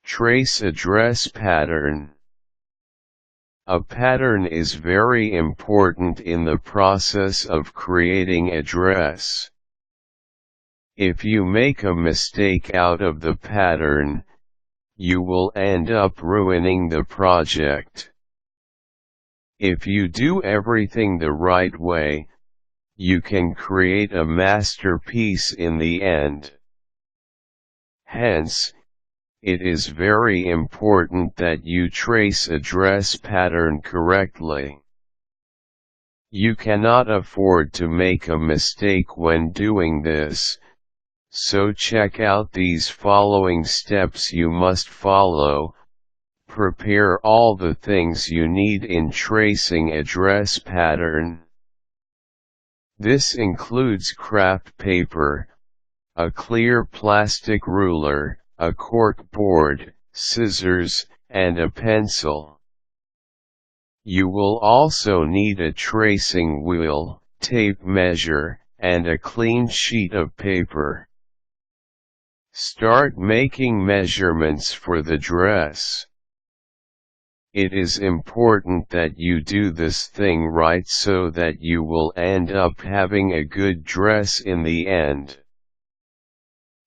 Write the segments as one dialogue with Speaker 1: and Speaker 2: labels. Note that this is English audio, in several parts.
Speaker 1: Trace a dress pattern. A pattern is very important in the process of creating a dress. If you make a mistake out of the pattern, you will end up ruining the project. If you do everything the right way, you can create a masterpiece in the end. Hence, it is very important that you trace a dress pattern correctly. You cannot afford to make a mistake when doing this, so check out these following steps you must follow. Prepare all the things you need in tracing a dress pattern. This includes craft paper, a clear plastic ruler, a corkboard, scissors, and a pencil. You will also need a tracing wheel, tape measure, and a clean sheet of paper. Start making measurements for the dress. It is important that you do this thing right so that you will end up having a good dress in the end.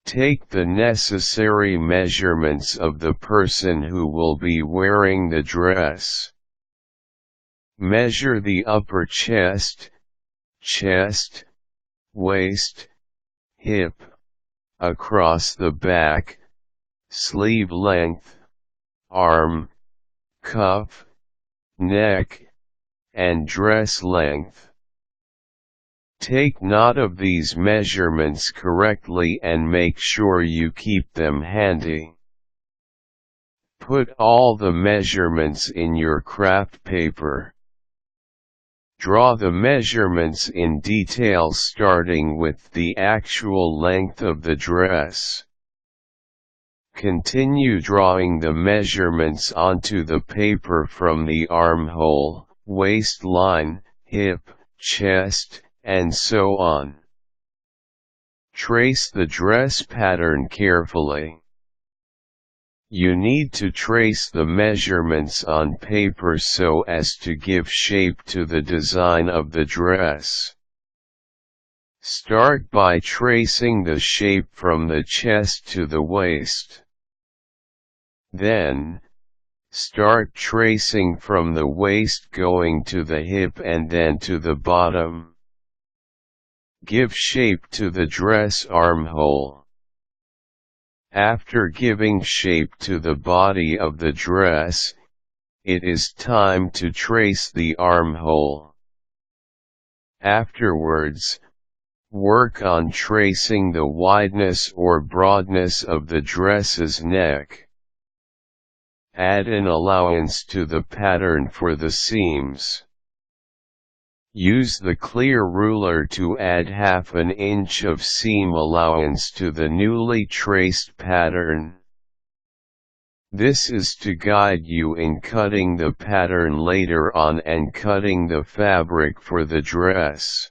Speaker 1: Take the necessary measurements of the person who will be wearing the dress. Measure the upper chest, waist, hip, across the back, sleeve length, arm, cuff, neck, and dress length. Take note of these measurements correctly and make sure you keep them handy. Put all the measurements in your craft paper. Draw the measurements in detail starting with the actual length of the dress. Continue drawing the measurements onto the paper from the armhole, waistline, hip, chest, and so on. Trace the dress pattern carefully. You need to trace the measurements on paper so as to give shape to the design of the dress. Start by tracing the shape from the chest to the waist. Then, start tracing from the waist going to the hip and then to the bottom. Give shape to the dress armhole. After giving shape to the body of the dress, it is time to trace the armhole. Afterwards, work on tracing the wideness or broadness of the dress's neck. Add an allowance to the pattern for the seams. Use the clear ruler to add half an inch of seam allowance to the newly traced pattern. This is to guide you in cutting the pattern later on and cutting the fabric for the dress.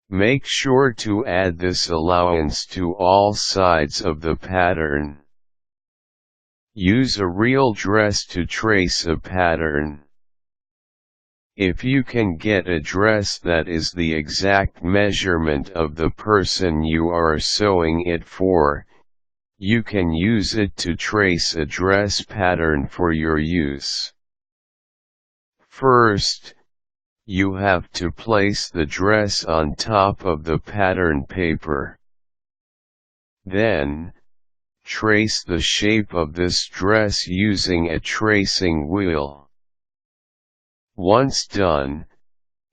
Speaker 1: Make sure to add this allowance to all sides of the pattern. Use a real dress to trace a pattern. If you can get a dress that is the exact measurement of the person you are sewing it for, you can use it to trace a dress pattern for your use. First, you have to place the dress on top of the pattern paper. Then, trace the shape of this dress using a tracing wheel. Once done,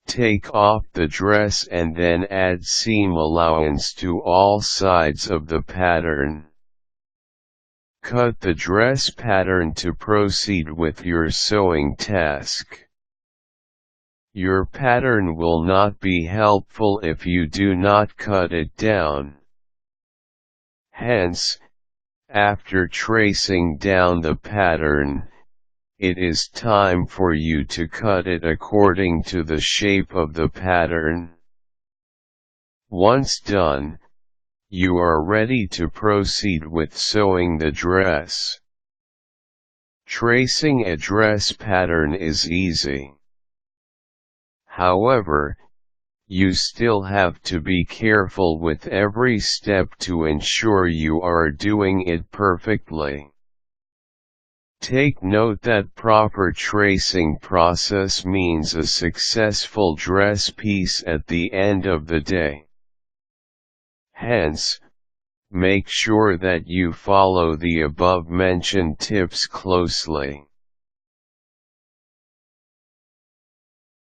Speaker 1: take off the dress and then add seam allowance to all sides of the pattern. Cut the dress pattern to proceed with your sewing task. Your pattern will not be helpful if you do not cut it down. Hence, after tracing down the pattern, it is time for you to cut it according to the shape of the pattern. Once done, you are ready to proceed with sewing the dress. Tracing a dress pattern is easy. However, you still have to be careful with every step to ensure you are doing it perfectly. Take note that proper tracing process means a successful dress piece at the end of the day. Hence, make sure that you follow the above-mentioned tips closely.